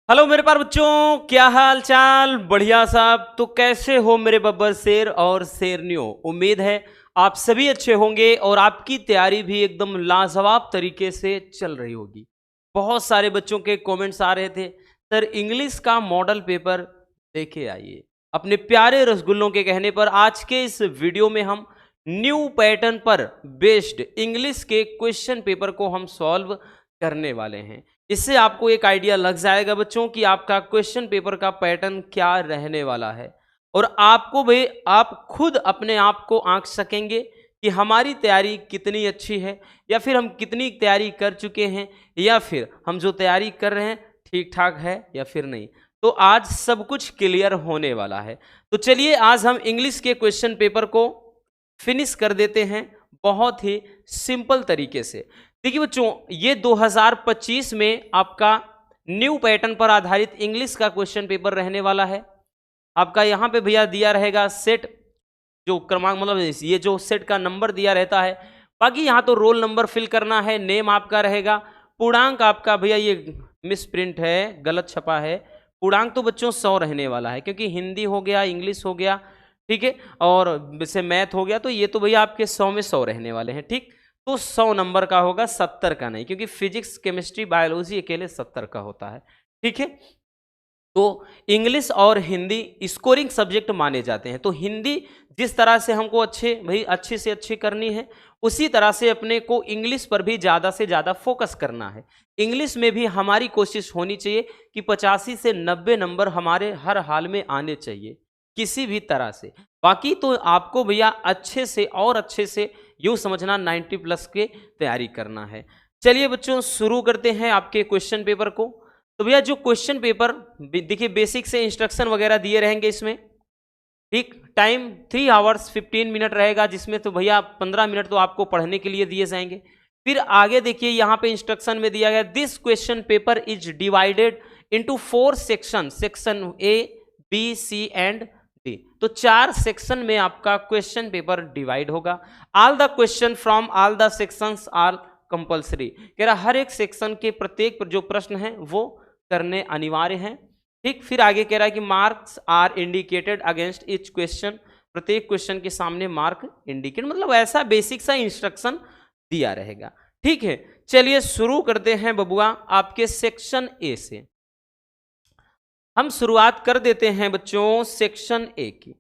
Hello मेरे प्यारे बच्चों, क्या हाल चाल। बढ़िया साहब। तो कैसे हो मेरे बब्बर शेर और शेरनियों। उम्मीद है आप सभी अच्छे होंगे और आपकी तैयारी भी एकदम लाजवाब तरीके से चल रही होगी। बहुत सारे बच्चों के कमेंट्स आ रहे थे, सर इंग्लिश का मॉडल पेपर लेके आइए। अपने प्यारे रसगुल्लों के कहने पर आज के इस वीडियो में हम न्यू पैटर्न पर बेस्ड इंग्लिश के क्वेश्चन पेपर को हम सॉल्व करने वाले हैं। इससे आपको एक आइडिया लग जाएगा बच्चों कि आपका क्वेश्चन पेपर का पैटर्न क्या रहने वाला है और आपको भी आप खुद अपने आप को आंक सकेंगे कि हमारी तैयारी कितनी अच्छी है या फिर हम कितनी तैयारी कर चुके हैं या फिर हम जो तैयारी कर रहे हैं ठीक ठाक है या फिर नहीं। तो आज सब कुछ क्लियर होने वाला है। तो चलिए आज हम इंग्लिश के क्वेश्चन पेपर को फिनिश कर देते हैं बहुत ही सिंपल तरीके से। देखिए बच्चों, ये 2025 में आपका न्यू पैटर्न पर आधारित इंग्लिश का क्वेश्चन पेपर रहने वाला है। आपका यहाँ पे भैया दिया रहेगा सेट, जो क्रमांक मतलब ये जो सेट का नंबर दिया रहता है। बाकी यहाँ तो रोल नंबर फिल करना है, नेम आपका रहेगा, पूर्णांक आपका भैया ये मिस प्रिंट है, गलत छपा है। पूर्णांक तो बच्चों 100 रहने वाला है क्योंकि हिंदी हो गया, इंग्लिश हो गया, ठीक है, और जैसे मैथ हो गया, तो ये तो भैया आपके 100 में 100 रहने वाले हैं। ठीक, तो 100 नंबर का होगा, 70 का नहीं, क्योंकि फिजिक्स केमिस्ट्री बायोलॉजी अकेले 70 का होता है। ठीक है, तो इंग्लिश और हिंदी स्कोरिंग सब्जेक्ट माने जाते हैं। तो हिंदी जिस तरह से हमको अच्छे से अच्छी करनी है, उसी तरह से अपने को इंग्लिश पर भी ज़्यादा से ज़्यादा फोकस करना है। इंग्लिश में भी हमारी कोशिश होनी चाहिए कि 85 से 90 नंबर हमारे हर हाल में आने चाहिए किसी भी तरह से। बाकी तो आपको भैया अच्छे से और अच्छे से यूँ समझना 90 प्लस के तैयारी करना है। चलिए बच्चों शुरू करते हैं आपके क्वेश्चन पेपर को। तो भैया जो क्वेश्चन पेपर देखिए बेसिक से इंस्ट्रक्शन वगैरह दिए रहेंगे इसमें। ठीक, टाइम 3 आवर्स 15 मिनट रहेगा, जिसमें तो भैया 15 मिनट तो आपको पढ़ने के लिए दिए जाएंगे। फिर आगे देखिए यहाँ पे इंस्ट्रक्शन में दिया गया, this question paper is divided into 4 section, section A B C and D. तो 4 सेक्शन में आपका क्वेश्चन पेपर डिवाइड होगा। All the question from all the sections are compulsory. कह रहा हर एक सेक्शन के प्रत्येक जो प्रश्न हैं वो करने अनिवार्य हैं। ठीक, फिर आगे कह रहा है कि marks are indicated against each question. प्रत्येक क्वेश्चन के सामने मार्क इंडिकेट, मतलब ऐसा बेसिक सा इंस्ट्रक्शन दिया रहेगा। ठीक है, चलिए शुरू करते हैं बबुआ आपके सेक्शन ए से। हम शुरुआत कर देते हैं बच्चों सेक्शन ए की।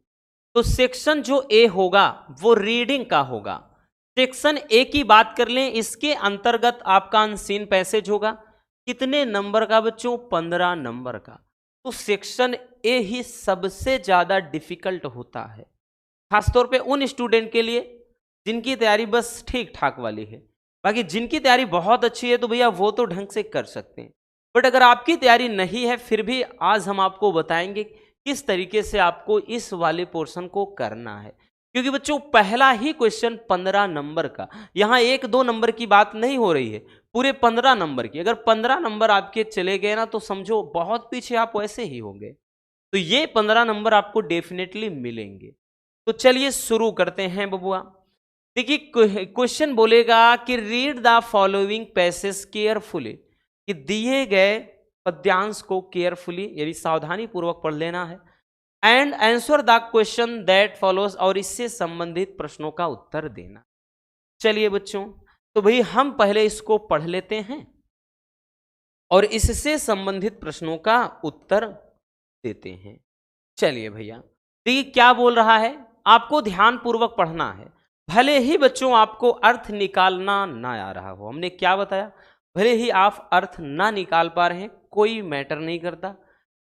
तो सेक्शन जो ए होगा वो रीडिंग का होगा। सेक्शन ए की बात कर लें, इसके अंतर्गत आपका अनसीन पैसेज होगा। कितने नंबर का बच्चों? 15 नंबर का। तो सेक्शन ए ही सबसे ज्यादा डिफिकल्ट होता है, खासतौर पे उन स्टूडेंट के लिए जिनकी तैयारी बस ठीक ठाक वाली है। बाकी जिनकी तैयारी बहुत अच्छी है तो भैया वो तो ढंग से कर सकते हैं, बट अगर आपकी तैयारी नहीं है फिर भी आज हम आपको बताएंगे किस तरीके से आपको इस वाले पोर्शन को करना है। क्योंकि बच्चों पहला ही क्वेश्चन 15 नंबर का, यहाँ 1-2 नंबर की बात नहीं हो रही है, पूरे 15 नंबर की। अगर 15 नंबर आपके चले गए ना तो समझो बहुत पीछे आप वैसे ही होंगे। तो ये 15 नंबर आपको डेफिनेटली मिलेंगे। तो चलिए शुरू करते हैं बबुआ। देखिए क्वेश्चन बोलेगा कि read the following passage carefully, कि दिए गए पद्यांश को केयरफुली यानी सावधानी पूर्वक पढ़ लेना है। And answer the question that follows, और इससे संबंधित प्रश्नों का उत्तर देना। चलिए बच्चों, तो भाई हम पहले इसको पढ़ लेते हैं और इससे संबंधित प्रश्नों का उत्तर देते हैं। चलिए भैया, देखिए क्या बोल रहा है, आपको ध्यान पूर्वक पढ़ना है। भले ही बच्चों आपको अर्थ निकालना ना आ रहा हो, हमने क्या बताया, भले ही आप अर्थ ना निकाल पा रहे हैं कोई मैटर नहीं करता,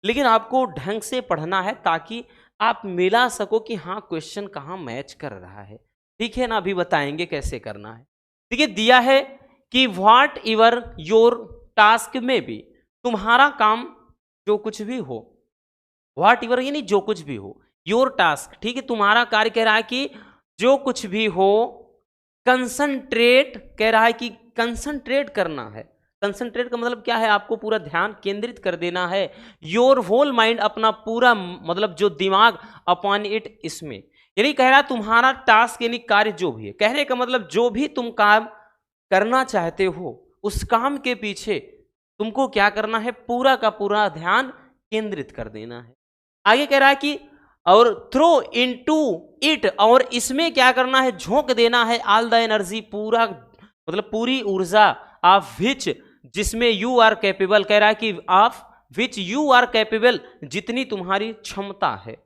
लेकिन आपको ढंग से पढ़ना है ताकि आप मिला सको कि हाँ क्वेश्चन कहाँ मैच कर रहा है। ठीक है ना, अभी बताएंगे कैसे करना है। देखिए दिया है कि व्हाट एवर योर टास्क में भी, तुम्हारा काम जो कुछ भी हो, व्हाट एवर यानी जो कुछ भी हो, योर टास्क, ठीक है, तुम्हारा कार्य कह रहा है कि जो कुछ भी हो, कंसंट्रेट कह रहा है कि कंसंट्रेट करना है। कंसंट्रेट का मतलब क्या है, आपको पूरा ध्यान केंद्रित कर देना है। योर होल माइंड, अपना पूरा मतलब जो दिमाग, अपॉन इट, इसमें। यानी कह रहा है तुम्हारा टास्क यानी कार्य जो भी है, कहने का मतलब जो भी तुम काम करना चाहते हो उस काम के पीछे तुमको क्या करना है, पूरा का पूरा ध्यान केंद्रित कर देना है। आगे कह रहा है कि और थ्रो इनटू इट, और इसमें क्या करना है, झोंक देना है ऑल द एनर्जी, पूरा मतलब पूरी ऊर्जा, ऑफ विच, जिसमें यू आर कैपेबल, कह रहा है कि of which you are capable, जितनी तुम्हारी क्षमता है,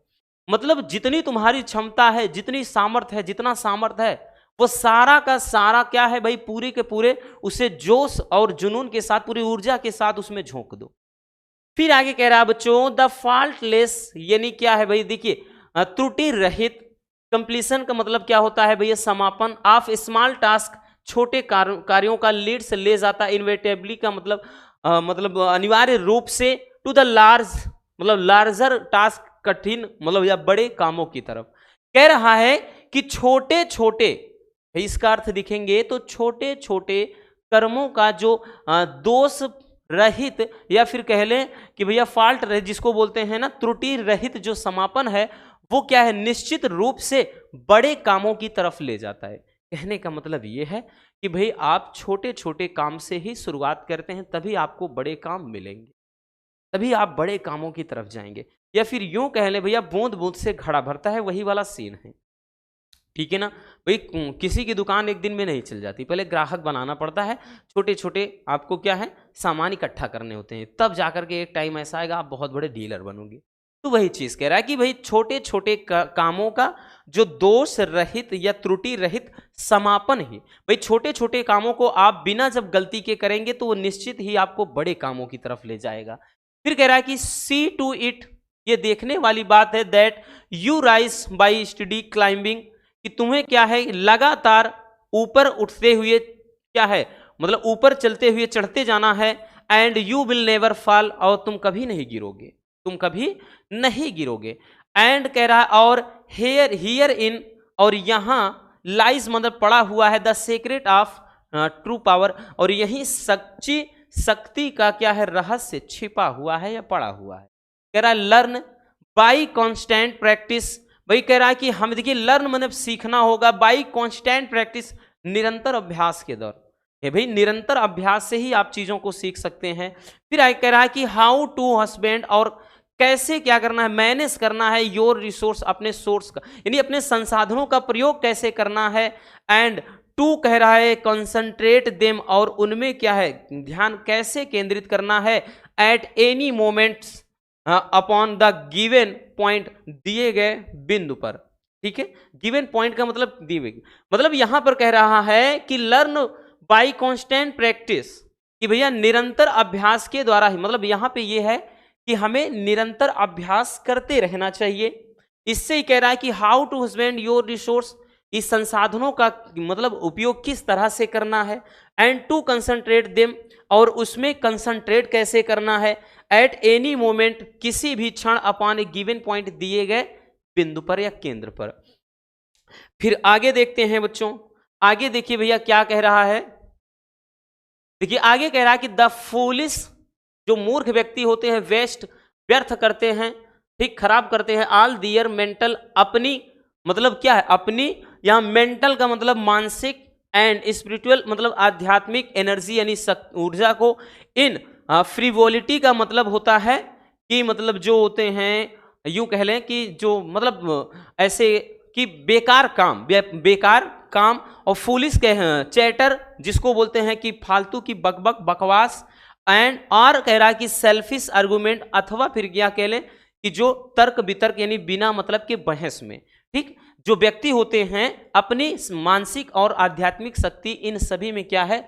मतलब जितनी तुम्हारी क्षमता है, जितनी सामर्थ्य है, जितना सामर्थ्य है, वो सारा का सारा क्या है भाई, पूरे के पूरे उसे जोश और जुनून के साथ, पूरी ऊर्जा के साथ उसमें झोंक दो। फिर आगे कह रहा है बच्चों, द फॉल्टलेस, यानी क्या है भाई, देखिए त्रुटि रहित, कंप्लीशन का मतलब क्या होता है भैया, समापन, ऑफ स्मॉल टास्क, छोटे कार्यों का, लीड से ले जाता, इनवेटेबली का मतलब अनिवार्य रूप से, टू द लार्ज मतलब लार्जर टास्क, कठिन मतलब या बड़े कामों की तरफ। कह रहा है कि छोटे छोटे, इसका अर्थ दिखेंगे तो छोटे छोटे कर्मों का जो दोष रहित, या फिर कह लें कि भैया फॉल्ट रहित, जिसको बोलते हैं ना त्रुटि रहित जो समापन है, वो क्या है, निश्चित रूप से बड़े कामों की तरफ ले जाता है। कहने का मतलब ये है कि भाई आप छोटे छोटे काम से ही शुरुआत करते हैं, तभी आपको बड़े काम मिलेंगे, तभी आप बड़े कामों की तरफ जाएंगे। या फिर यूं कह लें भैया, बूंद बूंद से घड़ा भरता है, वही वाला सीन है, ठीक है ना भाई। किसी की दुकान एक दिन में नहीं चल जाती, पहले ग्राहक बनाना पड़ता है, छोटे छोटे आपको क्या है, सामान इकट्ठा करने होते हैं, तब जाकर के एक टाइम ऐसा आएगा आप बहुत बड़े डीलर बनोगे। तो वही चीज कह रहा है कि भाई छोटे छोटे कामों का जो दोष रहित या त्रुटि रहित समापन ही, भाई छोटे छोटे कामों को आप बिना जब गलती के करेंगे तो वो निश्चित ही आपको बड़े कामों की तरफ ले जाएगा। फिर कह रहा है कि सी टू इट, ये देखने वाली बात है, that you rise by steady climbing, कि तुम्हें क्या है, लगातार ऊपर उठते हुए क्या है, मतलब ऊपर चलते हुए चढ़ते जाना है, and you will never fall, और तुम कभी नहीं गिरोगे, तुम कभी नहीं गिरोगे। एंड कह रहा है और हियर इन, और यहां लाइज मतलब पड़ा हुआ है, the secret of true power, और यही सच्ची शक्ति का क्या है, रहस्य छिपा हुआ है या पड़ा हुआ है। कह रहा है लर्न बाई कॉन्स्टेंट प्रैक्टिस, भाई कह रहा है कि हम देखिए लर्न मतलब सीखना होगा, बाई कॉन्स्टेंट प्रैक्टिस, निरंतर अभ्यास के दौर है भाई, निरंतर अभ्यास से ही आप चीजों को सीख सकते हैं। फिर कह रहा है कि हाउ टू हस्बैंड, और कैसे क्या करना है, मैनेज करना है योर रिसोर्स, अपने सोर्स का यानी अपने संसाधनों का प्रयोग कैसे करना है। एंड टू कह रहा है कंसंट्रेट देम, और उनमें क्या है, ध्यान कैसे केंद्रित करना है, at any moments upon the given point, दिए गए बिंदु पर, ठीक है। गिवन पॉइंट का मतलब दिए गए, मतलब यहां पर कह रहा है कि लर्न बाय कांस्टेंट प्रैक्टिस, कि भैया निरंतर अभ्यास के द्वारा ही, मतलब यहां पे ये है कि हमें निरंतर अभ्यास करते रहना चाहिए। इससे ही कह रहा है कि how to husband your resource, इस संसाधनों का मतलब उपयोग किस तरह से करना है। एंड टू कंसंट्रेट देम, और उसमें कंसंट्रेट कैसे करना है, एट एनी मोमेंट, किसी भी क्षण, अपॉन ए गिवन पॉइंट, दिए गए बिंदु पर या केंद्र पर। फिर आगे देखते हैं बच्चों, आगे देखिए भैया क्या कह रहा है, देखिए आगे कह रहा है कि द फूलिश, जो मूर्ख व्यक्ति होते हैं, वेस्ट व्यर्थ करते हैं, ठीक खराब करते हैं, ऑल दियर मेंटल, अपनी मतलब क्या है, अपनी, यहां मेंटल का मतलब मानसिक, एंड स्पिरिचुअल मतलब आध्यात्मिक एनर्जी यानी ऊर्जा को, इन फ्रीवोलिटी का मतलब होता है कि मतलब जो होते हैं, यूं कह लें कि जो मतलब ऐसे कि बेकार काम, बेकार काम, और फूलिश के हैं चैटर, जिसको बोलते हैं कि फालतू की बकबक बकवास, एंड और कह रहा है कि सेल्फिश आर्गुमेंट, अथवा फिर क्या कह लें कि जो तर्क वितर्क यानी बिना मतलब के बहस में, ठीक, जो व्यक्ति होते हैं अपनी मानसिक और आध्यात्मिक शक्ति इन सभी में क्या है,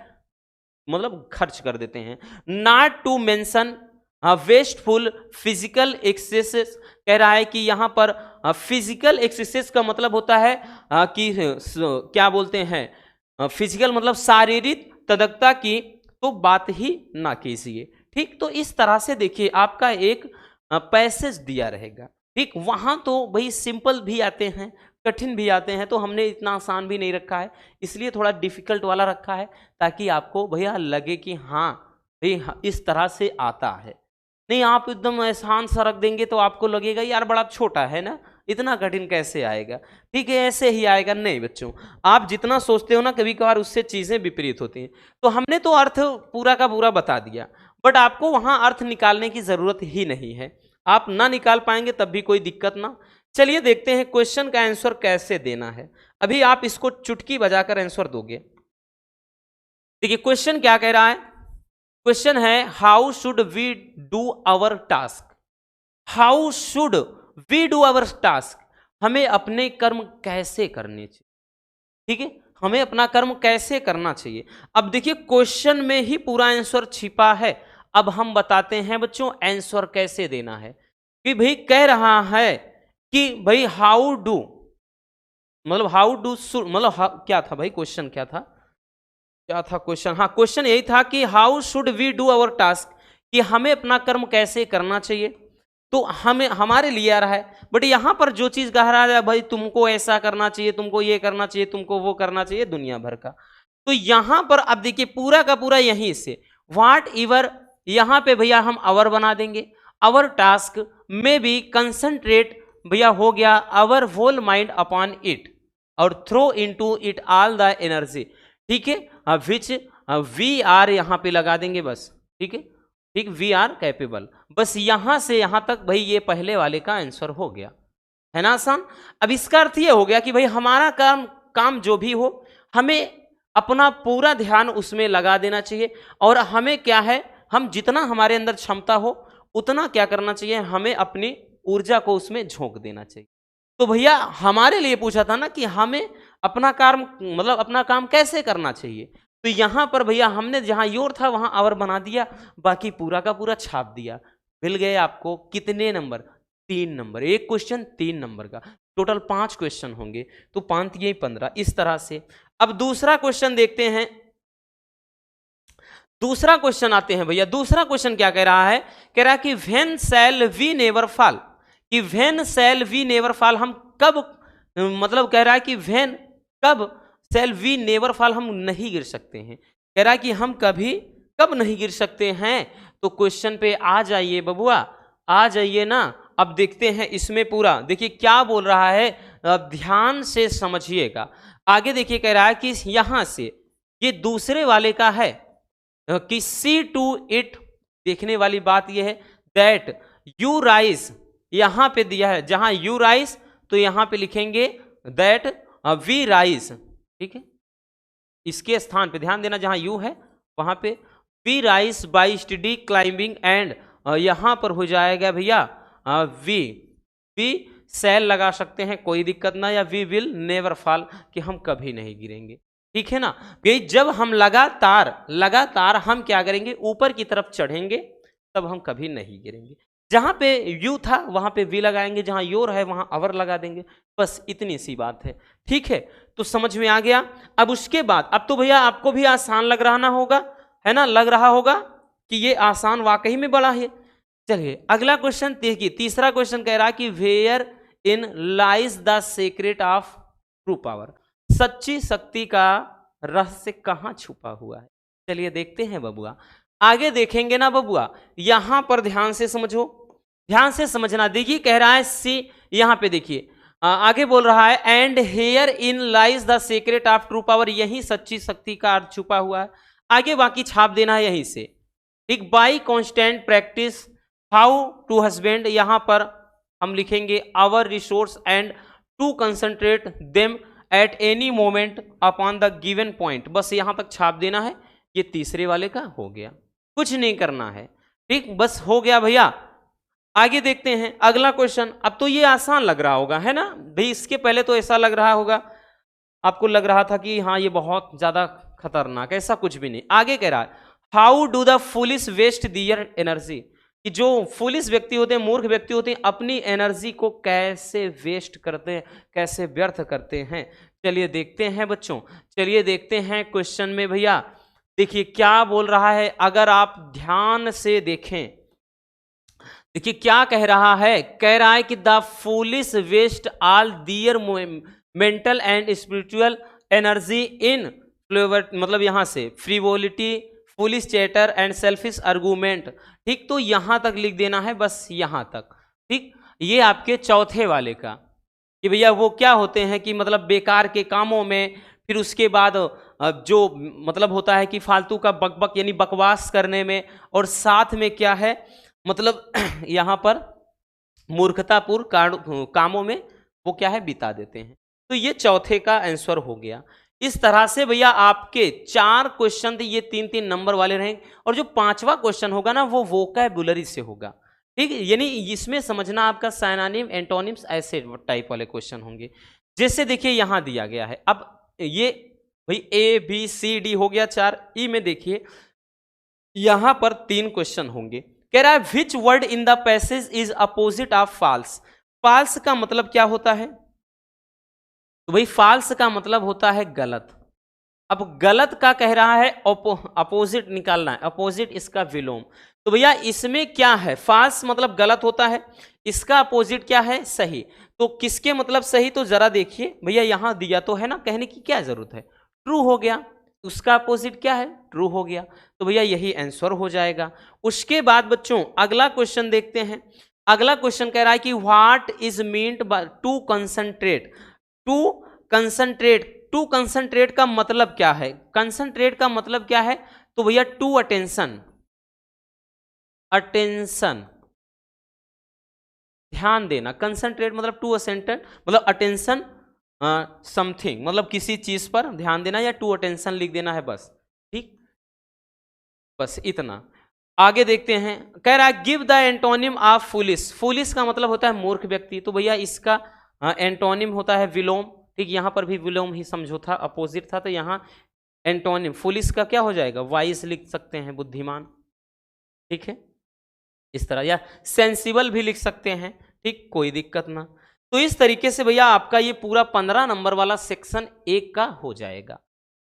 मतलब खर्च कर देते हैं। Not to mention wasteful physical exercise, कह रहा है कि यहां पर फिजिकल एक्सरसाइज का मतलब होता है कि क्या बोलते हैं, फिजिकल मतलब शारीरिक तदकता की तो बात ही ना कीजिए, ठीक। तो इस तरह से देखिए आपका एक पैसेज दिया रहेगा, ठीक। वहां तो भाई सिंपल भी आते हैं, कठिन भी आते हैं, तो हमने इतना आसान भी नहीं रखा है, इसलिए थोड़ा डिफिकल्ट वाला रखा है, ताकि आपको भैया लगे कि हाँ भाई इस तरह से आता है। नहीं आप एकदम आसान सा रख देंगे तो आपको लगेगा यार बड़ा छोटा है ना, इतना कठिन कैसे आएगा, ठीक है, ऐसे ही आएगा। नहीं बच्चों, आप जितना सोचते हो ना, कभी कभार उससे चीजें विपरीत होती हैं। तो हमने तो अर्थ पूरा का पूरा बता दिया, बट आपको वहां अर्थ निकालने की जरूरत ही नहीं है, आप ना निकाल पाएंगे तब भी कोई दिक्कत ना। चलिए देखते हैं क्वेश्चन का आंसर कैसे देना है। अभी आप इसको चुटकी बजाकर आंसर दोगे। देखिए क्वेश्चन क्या कह रहा है, क्वेश्चन है how should we do our task. How should we do our task, हमें अपने कर्म कैसे करने चाहिए, ठीक है, हमें अपना कर्म कैसे करना चाहिए। अब देखिए क्वेश्चन में ही पूरा आंसर छिपा है। अब हम बताते हैं बच्चों आंसर कैसे देना है। कि भाई कह रहा है कि भाई हाउ डू, मतलब हाउ डू मतलब क्या था भाई, क्वेश्चन क्या था, क्या था क्वेश्चन, हाँ क्वेश्चन यही था कि how should we do our task, कि हमें अपना कर्म कैसे करना चाहिए। तो हमें हमारे लिए आ रहा है, बट यहां पर जो चीज कह रहा है भाई तुमको ऐसा करना चाहिए, तुमको ये करना चाहिए, तुमको वो करना चाहिए, दुनिया भर का। तो यहां पर अब देखिए पूरा का पूरा यहीं से व्हाट एवर, यहां पे भैया हम आवर बना देंगे। आवर टास्क में भी कंसंट्रेट भैया हो गया our whole mind upon it और throw into it all the energy, ठीक है, विच वी आर यहां पे लगा देंगे बस, ठीक है, ठीक, वी आर कैपेबल। बस यहां से यहां तक भाई ये पहले वाले का आंसर हो गया, है ना आसान। अब इसका अर्थ ये हो गया कि भाई हमारा काम जो भी हो, हमें अपना पूरा ध्यान उसमें लगा देना चाहिए। और हमें क्या है, हम जितना हमारे अंदर क्षमता हो उतना क्या करना चाहिए, हमें अपनी ऊर्जा को उसमें झोंक देना चाहिए। तो भैया हमारे लिए पूछा था ना कि हमें अपना काम मतलब अपना काम कैसे करना चाहिए। तो यहां पर भैया हमने जहां योर था वहां आवर बना दिया, बाकी पूरा का पूरा छाप दिया। मिल गए आपको कितने नंबर, 3 नंबर। एक क्वेश्चन 3 नंबर का, टोटल 5 क्वेश्चन होंगे, तो 5 ये 15 इस तरह से। अब दूसरा क्वेश्चन देखते हैं, दूसरा क्वेश्चन आते हैं भैया। दूसरा क्वेश्चन क्या कह रहा है, कह रहा है कि when shall we never fall, कि when shall we never fall, हम कब, मतलब कह रहा है कि व्हेन, कब, शैल वी नेवर फॉल, हम नहीं गिर सकते हैं। कह रहा है कि हम कभी कब नहीं गिर सकते हैं। तो क्वेश्चन पे आ जाइए बबुआ, आ जाइए ना। अब देखते हैं इसमें पूरा, देखिए क्या बोल रहा है, ध्यान से समझिएगा। आगे देखिए कह रहा है कि यहां से ये दूसरे वाले का है कि सी टू इट, देखने वाली बात यह है दैट यू राइज, यहां पे दिया है जहां यू राइज तो यहां पे लिखेंगे दैट वी राइज, ठीक है, इसके स्थान पे ध्यान देना, जहां यू है वहां पे we rise by steady climbing and यहां पर हो जाएगा भैया वी सेल लगा सकते हैं, कोई दिक्कत ना, या वी विल नेवर फॉल, कि हम कभी नहीं गिरेंगे, ठीक है ना। भाई जब हम लगातार हम क्या करेंगे, ऊपर की तरफ चढ़ेंगे, तब हम कभी नहीं गिरेंगे। जहां पे यू था वहां पे वी लगाएंगे, जहां योर है वहां अवर लगा देंगे, बस इतनी सी बात है, ठीक है। तो समझ में आ गया। अब उसके बाद, अब तो भैया आपको भी आसान लग रहा ना होगा, है ना, लग रहा होगा कि ये आसान वाकई में बड़ा है। चलिए अगला क्वेश्चन देखिए, तीसरा क्वेश्चन कह रहा है कि wherein lies the secret of true power, सच्ची शक्ति का रहस्य कहां छुपा हुआ है। चलिए देखते हैं बबुआ, आगे देखेंगे ना बबुआ, यहां पर ध्यान से समझो, ध्यान से समझना। देखिए कह रहा है सी, यहां पे देखिए आगे बोल रहा है and here in lies the secret of true power, यही सच्ची शक्ति का अर्थ छुपा हुआ है। आगे बाकी छाप देना है यहीं से, ठीक। By constant practice how to husband, यहां पर हम लिखेंगे our resource and to concentrate them at any moment upon the given point, बस यहां तक छाप देना है। ये तीसरे वाले का हो गया, कुछ नहीं करना है, ठीक, बस हो गया भैया। आगे देखते हैं अगला क्वेश्चन। अब तो ये आसान लग रहा होगा, है ना भाई, इसके पहले तो ऐसा लग रहा होगा, आपको लग रहा था कि हाँ ये बहुत ज्यादा खतरनाक, ऐसा कुछ भी नहीं। आगे कह रहा है how do the foolish waste their energy, कि जो फुलिश व्यक्ति होते हैं, मूर्ख व्यक्ति होते हैं, अपनी एनर्जी को कैसे वेस्ट करते हैं, कैसे व्यर्थ करते हैं। चलिए देखते हैं बच्चों, चलिए देखते हैं क्वेश्चन में भैया। देखिए क्या बोल रहा है, अगर आप ध्यान से देखें, देखिए क्या कह रहा है, कह रहा है कि the foolish waste all their mental and spiritual energy in flavour, मतलब यहां से frivolity, foolish chatter and selfish argument, ठीक। तो यहां तक लिख देना है, बस यहां तक, ठीक। ये आपके चौथे वाले का, कि भैया वो क्या होते हैं कि मतलब बेकार के कामों में, फिर उसके बाद जो मतलब होता है कि फालतू का बकबक यानी बकवास करने में, और साथ में क्या है मतलब यहाँ पर मूर्खतापूर्ण कामों में वो क्या है बिता देते हैं। तो ये चौथे का आंसर हो गया। इस तरह से भैया आपके 4 क्वेश्चन थे, ये 3-3 नंबर वाले रहेंगे, और जो 5वां क्वेश्चन होगा ना वो वोकैबुलरी से होगा। ठीक है, यानी इसमें समझना आपका सिनोनिम एंटोनिम्स ऐसे टाइप वाले क्वेश्चन होंगे। जैसे देखिए यहां दिया गया है, अब ये भाई ए बी सी डी हो गया 4। ई में देखिए यहां पर 3 क्वेश्चन होंगे। कह रहा है which word in the passage is opposite of false. False का मतलब क्या होता है? तो भाई फॉल्स का मतलब होता है गलत। अब गलत का कह रहा है अपोजिट निकालना है, अपोजिट इसका विलोम। तो भैया इसमें क्या है, फॉल्स मतलब गलत होता है, इसका अपोजिट क्या है, सही। तो किसके मतलब सही, तो जरा देखिए भैया यहां दिया तो है ना, कहने की क्या जरूरत है, ट्रू हो गया। उसका अपोजिट क्या है, ट्रू हो गया। तो भैया यही आंसर हो जाएगा। उसके बाद बच्चों अगला क्वेश्चन देखते हैं। अगला क्वेश्चन कह रहा है कि what is meant by to concentrate. To concentrate, to concentrate का मतलब क्या है, कंसंट्रेट का मतलब क्या है, तो भैया टू अटेंशन, अटेंशन ध्यान देना। कंसंट्रेट मतलब टू असेंटेड मतलब अटेंशन समथिंग, मतलब किसी चीज पर ध्यान देना, या टू अटेंशन लिख देना है बस। ठीक, बस इतना। आगे देखते हैं, कह रहा है give the antonym of foolish. Foolish का मतलब होता है मूर्ख व्यक्ति, तो भैया इसका एंटोनिम होता है विलोम। ठीक, यहां पर भी विलोम ही समझो था, अपोजिट था, तो यहां एंटोनिम फूलिश का क्या हो जाएगा, वाइज लिख सकते हैं, बुद्धिमान। ठीक है, इस तरह, या सेंसिबल भी लिख सकते हैं। ठीक, कोई दिक्कत ना। तो इस तरीके से भैया आपका ये पूरा 15 नंबर वाला सेक्शन 1 का हो जाएगा।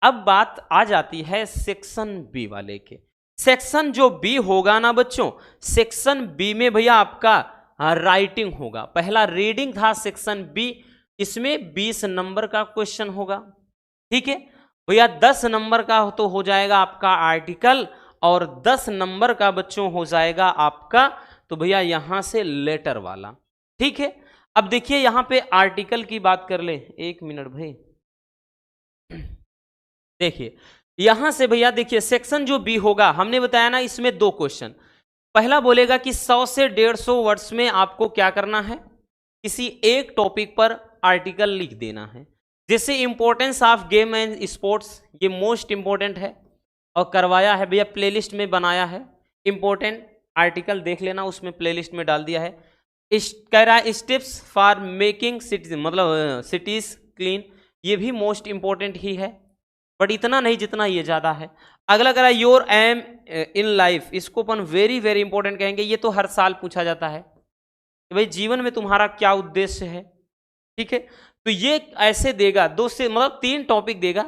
अब बात आ जाती है सेक्शन बी वाले के। सेक्शन जो बी होगा ना बच्चों, सेक्शन बी में भैया आपका राइटिंग होगा। पहला रीडिंग था सेक्शन बी, इसमें 20 नंबर का क्वेश्चन होगा। ठीक है भैया, 10 नंबर का तो हो जाएगा आपका आर्टिकल, और 10 नंबर का बच्चों हो जाएगा आपका, तो भैया यहां से लेटर वाला। ठीक है, अब देखिए यहां पे आर्टिकल की बात कर ले, 1 मिनट भाई। देखिए यहां से भैया देखिए सेक्शन जो बी होगा, हमने बताया ना इसमें 2 क्वेश्चन। पहला बोलेगा कि 100 से 150 वर्ड्स में आपको क्या करना है, किसी एक टॉपिक पर आर्टिकल लिख देना है। जैसे importance of game and sports, ये मोस्ट इंपॉर्टेंट है, और करवाया है भैया, प्लेलिस्ट में बनाया है। इंपॉर्टेंट आर्टिकल देख लेना, उसमें प्लेलिस्ट में डाल दिया है। कह रहा है स्टेप्स फॉर मेकिंग सिटीज, मतलब सिटीज क्लीन, ये भी मोस्ट इंपॉर्टेंट ही है, बट इतना नहीं जितना ये ज्यादा है। अगला कह रहा है योर एम इन लाइफ, इसको अपन वेरी वेरी इंपॉर्टेंट कहेंगे, ये तो हर साल पूछा जाता है कि भाई जीवन में तुम्हारा क्या उद्देश्य है। ठीक है, तो ये ऐसे देगा 2 से मतलब 3 टॉपिक देगा,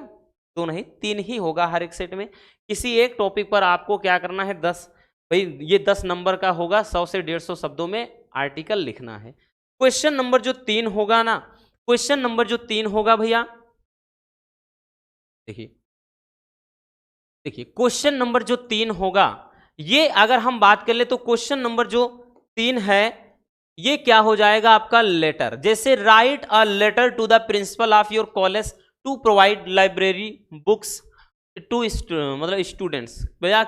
2 नहीं 3 ही होगा हर एक सेट में। किसी एक टॉपिक पर आपको क्या करना है, 10 भाई ये 10 नंबर का होगा, 100 से 150 शब्दों में आर्टिकल लिखना है। क्वेश्चन नंबर जो 3 होगा ना, क्वेश्चन नंबर जो 3 होगा भैया, देखिए देखिए क्वेश्चन नंबर जो 3 होगा, ये अगर हम बात कर ले तो क्वेश्चन नंबर जो 3 है ये क्या हो जाएगा आपका, लेटर। जैसे write a letter to the principal of your college to provide library books to मतलब स्टूडेंट्स। भैया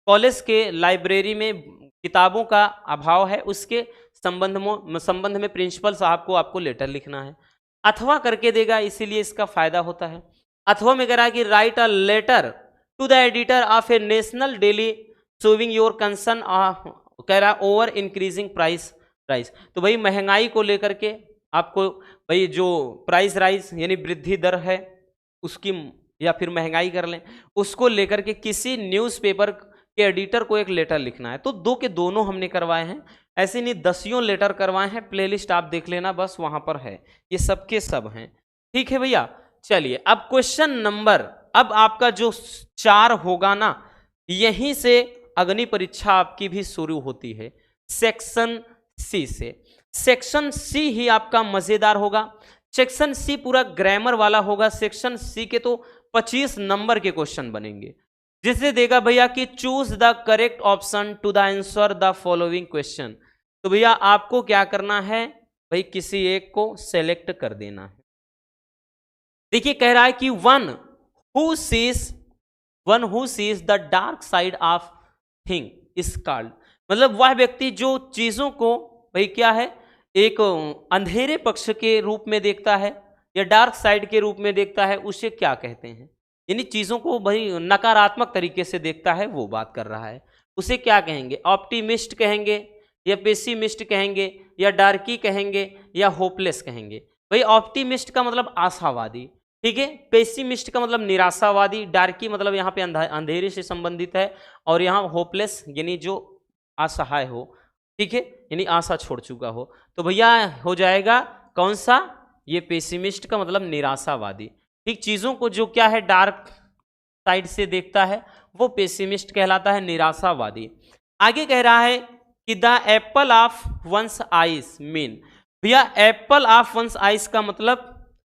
कॉलेज के लाइब्रेरी में किताबों का अभाव है, उसके संबंध में प्रिंसिपल साहब को आपको लेटर लिखना है। अथवा करके देगा, इसीलिए इसका फायदा होता है। अथवा में कह रहा है कि write a letter to the editor of a national daily showing your concern, कह रहा है ओवर इंक्रीजिंग प्राइस। तो भाई महंगाई को लेकर के आपको भाई जो प्राइस राइज यानी वृद्धि दर है उसकी, या फिर महंगाई कर लें, उसको लेकर के किसी न्यूज़पेपर के एडिटर को एक लेटर लिखना है। तो 2 के दोनों हमने करवाए हैं, ऐसे नहीं 10 लेटर करवाए हैं। प्लेलिस्ट आप देख लेना, बस वहां पर है, ये सबके सब हैं। ठीक है भैया, चलिए अब क्वेश्चन नंबर, अब आपका जो 4 होगा ना, यहीं से अग्नि परीक्षा आपकी भी शुरू होती है, सेक्शन सी से। सेक्शन सी ही आपका मजेदार होगा। सेक्शन सी पूरा ग्रामर वाला होगा। सेक्शन सी के तो 25 नंबर के क्वेश्चन बनेंगे, जिसे देगा भैया कि choose the correct option to the answer the following question. तो भैया आपको क्या करना है, भाई किसी एक को सेलेक्ट कर देना है। देखिए कह रहा है कि one who seize the dark side of thing is called, मतलब वह व्यक्ति जो चीजों को भाई क्या है एक अंधेरे पक्ष के रूप में देखता है या डार्क साइड के रूप में देखता है, उसे क्या कहते हैं? यानी चीजों को भाई नकारात्मक तरीके से देखता है, वो बात कर रहा है, उसे क्या कहेंगे? ऑप्टिमिस्ट कहेंगे या पेसिमिस्ट कहेंगे या डार्की कहेंगे या होपलेस कहेंगे? भाई ऑप्टिमिस्ट का मतलब आशावादी, ठीक है, पेसिमिस्ट का मतलब निराशावादी, डार्की मतलब यहाँ पे अंधेरे से संबंधित है, और यहाँ होपलेस यानी जो असहाय हो, ठीक है, यानी आशा छोड़ चुका हो। तो भैया हो जाएगा कौन सा? ये पेसिमिस्ट का मतलब निराशावादी, ठीक। चीजों को जो क्या है डार्क साइड से देखता है वो पेसिमिस्ट कहलाता है, निराशावादी। आगे कह रहा है कि the Apple of once eyes mean, भैया एप्पल ऑफ वंस आइज का मतलब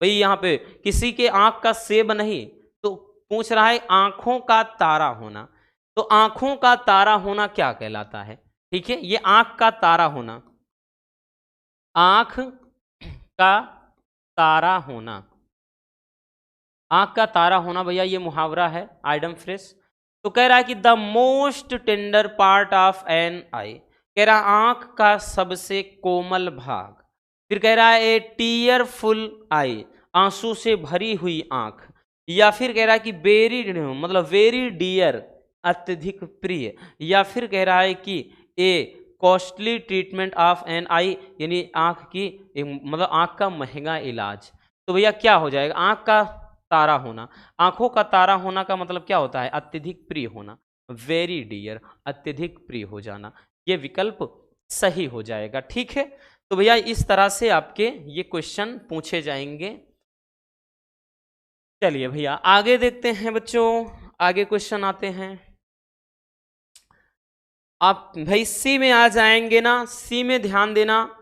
भाई यहाँ पे किसी के आंख का सेब नहीं, तो पूछ रहा है आंखों का तारा होना। तो आंखों का तारा होना क्या कहलाता है? ठीक है, ये आंख का तारा होना, आंख का तारा होना, आंख का तारा होना भैया ये मुहावरा है, आइडम फ्रेश। तो कह रहा है कि the most tender part of an eye, कह रहा है आंख का सबसे कोमल भाग। फिर कह रहा है ए टीयरफुल आई, आंसू से भरी हुई आंख। या फिर कह रहा है कि वेरी मतलब वेरी डियर, अत्यधिक प्रिय। या फिर कह रहा है कि a costly treatment of an eye, यानी आंख की मतलब आंख का महंगा इलाज। तो भैया क्या हो जाएगा? आंख का तारा होना, आंखों का तारा होना का मतलब क्या होता है? अत्यधिक प्रिय होना, वेरी डियर, अत्यधिक प्रिय हो जाना। ये विकल्प सही हो जाएगा, ठीक है। तो भैया इस तरह से आपके ये क्वेश्चन पूछे जाएंगे। चलिए भैया आगे देखते हैं बच्चों, आगे क्वेश्चन आते हैं। आप भाई सी में आ जाएंगे ना, सी में ध्यान देना।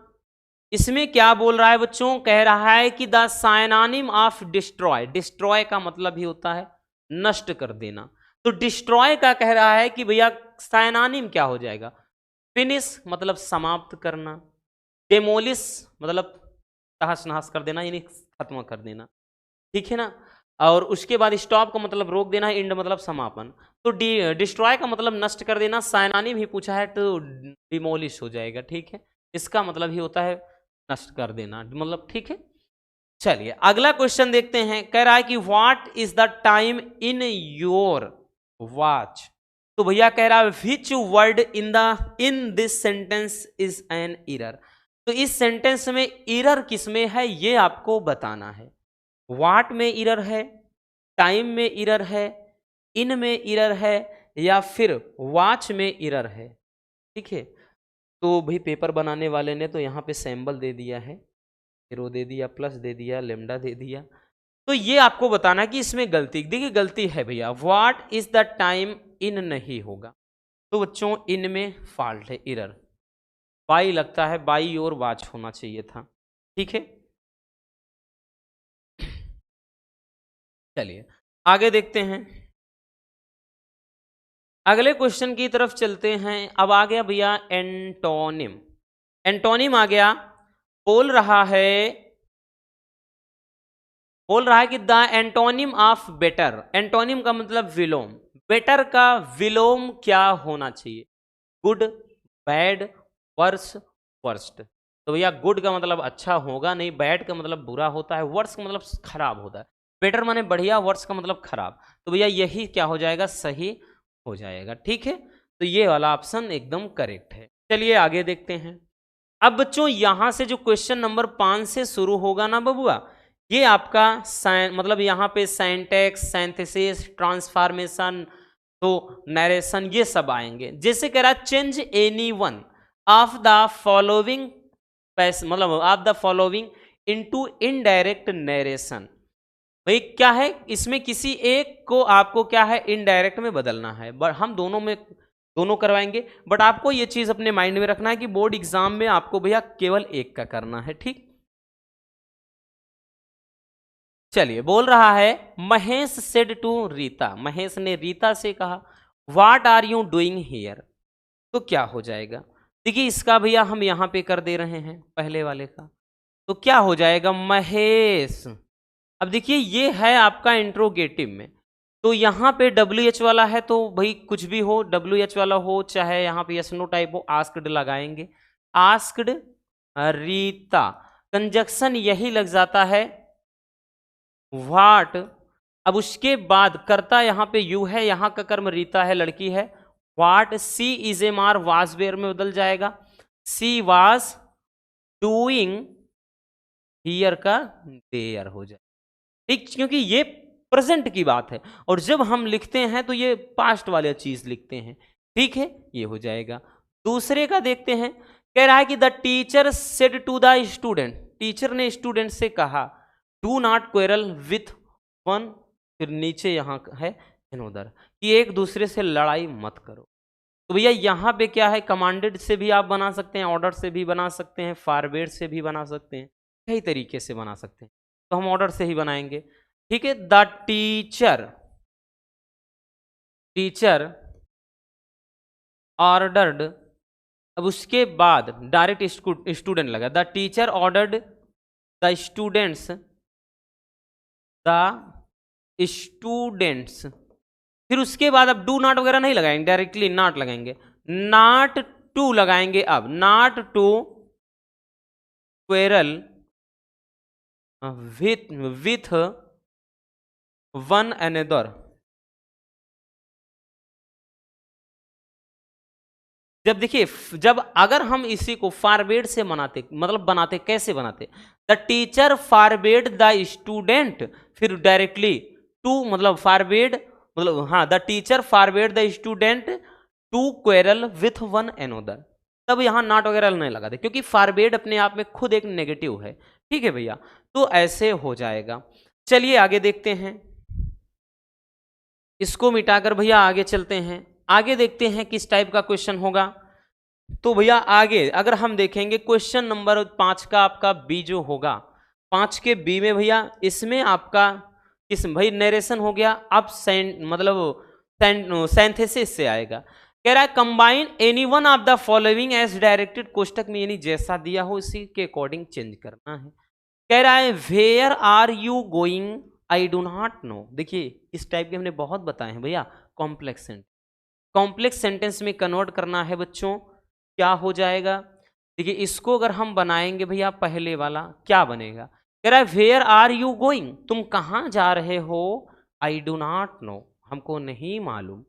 इसमें क्या बोल रहा है बच्चों? कह रहा है कि the synonym of destroy, destroy का मतलब ही होता है नष्ट कर देना। तो डिस्ट्रॉय का कह रहा है कि भैया साइनोनिम क्या हो जाएगा? फिनिश मतलब समाप्त करना, डेमोलिश मतलब तहस नहस कर देना, यानी खत्म कर देना, ठीक है ना। और उसके बाद स्टॉप का मतलब रोक देना, एंड मतलब समापन। तो डिस्ट्रॉय का मतलब नष्ट कर देना, साइनोनिम ही पूछा है तो डिमोलिश हो जाएगा, ठीक है। इसका मतलब ही होता है नष्ट कर देना, मतलब ठीक है। चलिए अगला क्वेश्चन देखते हैं। कह रहा है कि what is the time in your watch. तो भैया कह रहा है which word in this sentence is an error. तो इस सेंटेंस में एरर किसमें है ये आपको बताना है। व्हाट में एरर है, टाइम में एरर है, इन में एरर है, या फिर वॉच में एरर है, ठीक है। तो भाई पेपर बनाने वाले ने तो यहाँ पे सैम्बल दे दिया है, एरो दे दिया, प्लस दे दिया, लेमडा दे दिया। तो ये आपको बताना कि इसमें गलती, देखिए गलती है भैया, what is the time in नहीं होगा। तो बच्चों इन में फॉल्ट है, एरर। बाई लगता है, बाई और वॉच होना चाहिए था, ठीक है। चलिए आगे देखते हैं, अगले क्वेश्चन की तरफ चलते हैं। अब आ गया भैया एंटोनिम, एंटोनिम आ गया। बोल रहा है कि the antonym of better, antonym का मतलब विलोम, बेटर का विलोम क्या होना चाहिए? Good, bad, worse, worst. तो भैया गुड का मतलब अच्छा होगा नहीं, बैड का मतलब बुरा होता है, वर्स का मतलब खराब होता है। बेटर माने बढ़िया, वर्स का मतलब खराब। तो भैया यही क्या हो जाएगा? सही हो जाएगा, ठीक है। तो ये वाला ऑप्शन एकदम करेक्ट है। चलिए आगे देखते हैं। अब बच्चों यहां से जो क्वेश्चन नंबर 5 से शुरू होगा ना बबुआ, ये आपका मतलब यहाँ पे सिंटैक्स, सिंथेसिस, ट्रांसफॉर्मेशन, तो नरेशन, ये सब आएंगे। जैसे कह रहा है change any one of the following, मतलब of the following into indirect narration. भाई क्या है इसमें, किसी एक को आपको क्या है इनडायरेक्ट में बदलना है, बट हम दोनों करवाएंगे। बट आपको ये चीज अपने माइंड में रखना है कि बोर्ड एग्जाम में आपको भैया केवल एक का करना है, ठीक। चलिए बोल रहा है महेश सेड टू रीता, महेश ने रीता से कहा what are you doing here. तो क्या हो जाएगा? देखिए इसका भैया हम यहां पे कर दे रहे हैं पहले वाले का, तो क्या हो जाएगा, महेश। अब देखिए ये है आपका इंट्रोगेटिव में, तो यहाँ पे WH वाला है तो भाई कुछ भी हो, WH वाला हो चाहे यहाँ पे यस नो टाइप हो, आस्क्ड लगाएंगे, आस्क्ड रीता, कंजक्शन यही लग जाता है व्हाट। अब उसके बाद कर्ता यहाँ पे यू है, यहाँ का कर्म रीता है, लड़की है, what she is am are was were में बदल जाएगा, सी वाज डूइंग हियर का देयर हो जाए, ठीक, क्योंकि ये प्रेजेंट की बात है और जब हम लिखते हैं तो ये पास्ट वाली चीज लिखते हैं, ठीक है, ये हो जाएगा। दूसरे का देखते हैं, कह रहा है कि the teacher said to the student, teacher ने स्टूडेंट से कहा do not quarrel with one, फिर नीचे यहां है अनदर, कि एक दूसरे से लड़ाई मत करो। तो भैया यहाँ पे क्या है, कमांडेड से भी आप बना सकते हैं, ऑर्डर से भी बना सकते हैं, फॉरवर्ड से भी बना सकते हैं, कई तरीके से बना सकते हैं, तो हम ऑर्डर से ही बनाएंगे, ठीक है। द टीचर, टीचर ऑर्डर्ड, अब उसके बाद डायरेक्ट स्टूडेंट लगा, the teacher ordered the students, the students, फिर उसके बाद अब डू नॉट वगैरह नहीं लगाएंगे, डायरेक्टली नॉट लगाएंगे, नॉट टू लगाएंगे, अब not to quarrel with one another. जब देखिए, जब अगर हम इसी को फॉरवर्ड से बनाते, मतलब बनाते कैसे बनाते, the teacher forward the student, फिर डायरेक्टली टू, मतलब फॉरवर्ड, मतलब हाँ, the teacher forward the student to quarrel with one another, तब यहां नॉट वगैरह नहीं लगाते क्योंकि फॉरवर्ड अपने आप में खुद एक नेगेटिव है, ठीक है भैया, तो ऐसे हो जाएगा। चलिए आगे देखते हैं, इसको मिटाकर भैया आगे चलते हैं, आगे देखते हैं किस टाइप का क्वेश्चन होगा। तो भैया आगे अगर हम देखेंगे क्वेश्चन नंबर 5 का आपका बी जो होगा, 5 के बी में भैया इसमें आपका किस भाई नरेशन हो गया, अब मतलब सिंथेसिस से आएगा। कह रहा है combine any one of the following as directed, कोष्टक में यानी जैसा दिया हो इसी के अकॉर्डिंग चेंज करना है। कह रहा है where are you going I do not know, देखिए इस टाइप के हमने बहुत बताए हैं भैया, कॉम्प्लेक्स सेंटेंस, कॉम्प्लेक्स सेंटेंस में कन्वर्ट करना है बच्चों, क्या हो जाएगा, देखिए इसको अगर हम बनाएंगे भैया पहले वाला क्या बनेगा, कह रहा है वेयर आर यू गोइंग, तुम कहाँ जा रहे हो, आई डू नॉट नो, हमको नहीं मालूम।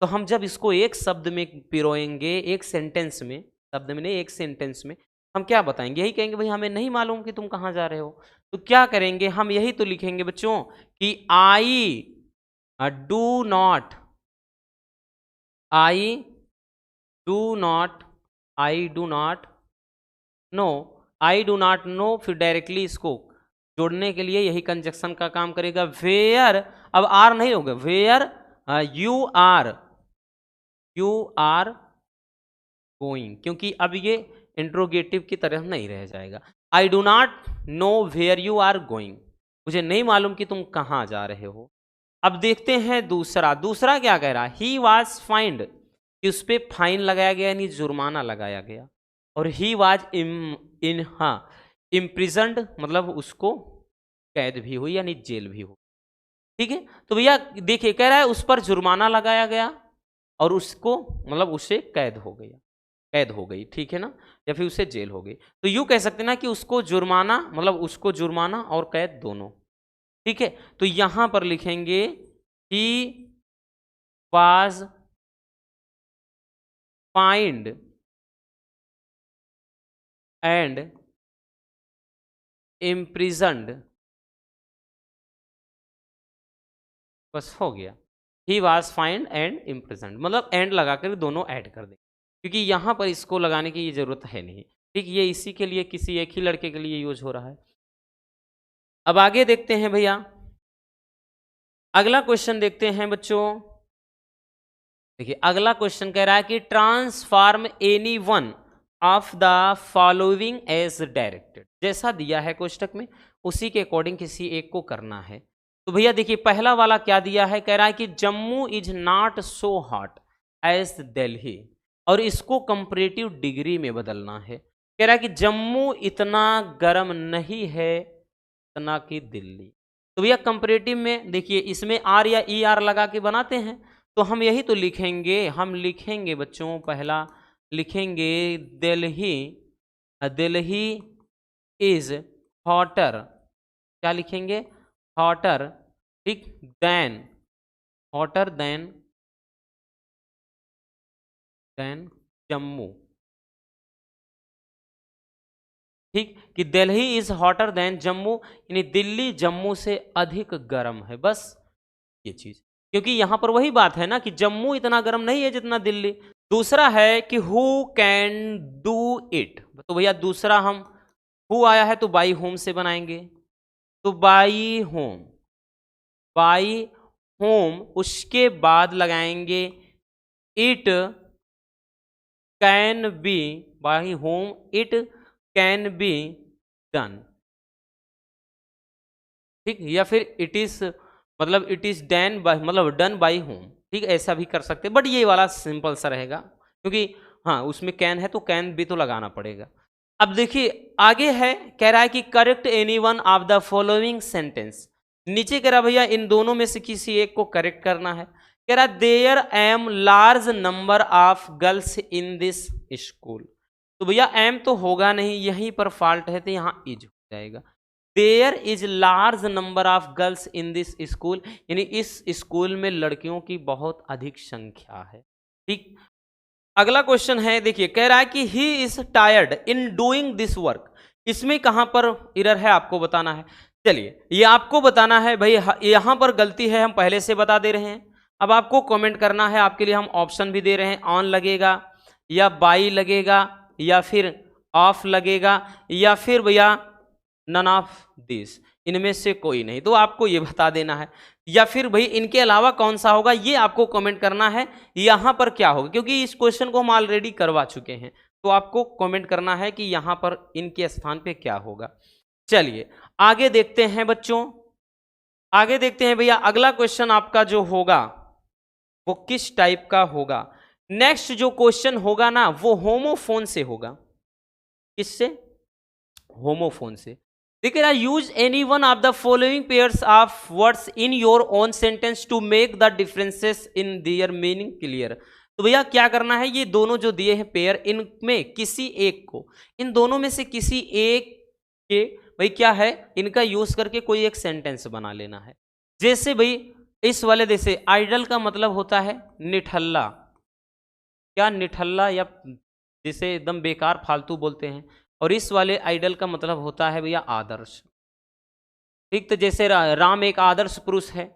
तो हम जब इसको एक शब्द में पिरोएंगे, एक सेंटेंस में, शब्द में नहीं एक सेंटेंस में, हम क्या बताएंगे, यही कहेंगे भाई हमें नहीं मालूम कि तुम कहाँ जा रहे हो। तो क्या करेंगे, हम यही तो लिखेंगे बच्चों कि आई do not, I do not, I do not no, I do not no, फिर डायरेक्टली इसको जोड़ने के लिए यही कंजक्शन का काम करेगा। वेयर, अब आर नहीं होगा, where you are, you are going, क्योंकि अब ये इंट्रोगेटिव की तरह नहीं रह जाएगा। I do not know where you are going, मुझे नहीं मालूम कि तुम कहाँ जा रहे हो। अब देखते हैं दूसरा, दूसरा क्या कह रहा है, ही वॉज फाइंड, कि उस पर फाइन लगाया गया यानी जुर्माना लगाया गया, और ही वॉज इन हाँ इम्प्रिजन्ड, मतलब उसको कैद भी हुई यानी जेल भी हुई, ठीक है। तो भैया देखिए कह रहा है उस पर जुर्माना लगाया गया और उसको मतलब उससे कैद हो गया, कैद हो गई, ठीक है ना, या फिर उसे जेल हो गई। तो यूं कह सकते ना कि उसको जुर्माना, मतलब उसको जुर्माना और कैद दोनों, ठीक है। तो यहां पर लिखेंगे he was find and imprisoned, बस हो गया, he was find and imprisoned, मतलब एंड लगाकर दोनों ऐड कर दें, क्योंकि यहां पर इसको लगाने की ये जरूरत है नहीं, ठीक, ये इसी के लिए किसी एक ही लड़के के लिए यूज हो रहा है। अब आगे देखते हैं भैया, अगला क्वेश्चन देखते हैं बच्चों। देखिए अगला क्वेश्चन कह रहा है कि transform any one of the following as directed, जैसा दिया है कोष्टक में उसी के अकॉर्डिंग किसी एक को करना है। तो भैया देखिए पहला वाला क्या दिया है, कह रहा है कि Jammu is not so hot as Delhi, और इसको कंपैरेटिव डिग्री में बदलना है। कह रहा है कि जम्मू इतना गर्म नहीं है इतना कि दिल्ली। तो भैया कंपैरेटिव में देखिए इसमें आर या ई आर लगा के बनाते हैं, तो हम यही तो लिखेंगे, हम लिखेंगे बच्चों पहला लिखेंगे दिल्ली, दिल्ली इज हॉटर, क्या लिखेंगे हॉटर, ठीक, देन हॉटर देन जम्मू, ठीक, कि Delhi is hotter then Jammu, यानी दिल्ली जम्मू से अधिक गर्म है, बस ये चीज, क्योंकि यहां पर वही बात है ना कि जम्मू इतना गर्म नहीं है जितना दिल्ली। दूसरा है कि हु कैन डू इट, तो भैया दूसरा हम हु आया है तो बाई होम से बनाएंगे, तो बाई होम उसके बाद लगाएंगे it can be, by home it can be done, ठीक, या फिर इट इज मतलब इट इज डन बाय मतलब डन बाय होम, ठीक, ऐसा भी कर सकते हैं, बट ये वाला सिंपल सा रहेगा क्योंकि हाँ उसमें कैन है तो कैन भी तो लगाना पड़ेगा। अब देखिए आगे है, कह रहा है कि correct any one of the following sentence, नीचे कह रहा भैया इन दोनों में से किसी एक को करेक्ट करना है। कह रहा there am large number of girls in this school, तो भैया एम तो होगा नहीं, यहीं पर फॉल्ट है तो यहाँ इज हो जाएगा। There is large number of girls in this school, यानी इस स्कूल में लड़कियों की बहुत अधिक संख्या है, ठीक। अगला क्वेश्चन है, देखिए कह रहा है कि he is tired in doing this work, इसमें कहां पर एरर है आपको बताना है। चलिए ये आपको बताना है भाई, यहां पर गलती है हम पहले से बता दे रहे हैं, अब आपको कमेंट करना है, आपके लिए हम ऑप्शन भी दे रहे हैं, ऑन लगेगा या बाई लगेगा या फिर ऑफ लगेगा या फिर भैया नन ऑफ दिस, इनमें से कोई नहीं, तो आपको ये बता देना है, या फिर भाई इनके अलावा कौन सा होगा ये आपको कमेंट करना है, यहां पर क्या होगा, क्योंकि इस क्वेश्चन को हम ऑलरेडी करवा चुके हैं, तो आपको कमेंट करना है कि यहां पर इनके स्थान पे क्या होगा। चलिए आगे देखते हैं बच्चों, आगे देखते हैं भैया अगला क्वेश्चन आपका जो होगा वो किस टाइप का होगा। नेक्स्ट जो क्वेश्चन होगा ना वो होमोफोन से होगा, किससे, होमोफोन से। देखिए ना, use any one of the following pairs of words in your own sentence to make the differences in their meaning clear, तो भैया क्या करना है, ये दोनों जो दिए हैं पेयर, इनमें किसी एक को, इन दोनों में से किसी एक के भाई क्या है इनका यूज करके कोई एक सेंटेंस बना लेना है। जैसे भाई इस वाले जैसे आइडल का मतलब होता है निठल्ला, क्या निठल्ला, या जिसे एकदम बेकार फालतू बोलते हैं, और इस वाले आइडल का मतलब होता है भैया आदर्श, ठीक, तो जैसे राम एक आदर्श पुरुष है,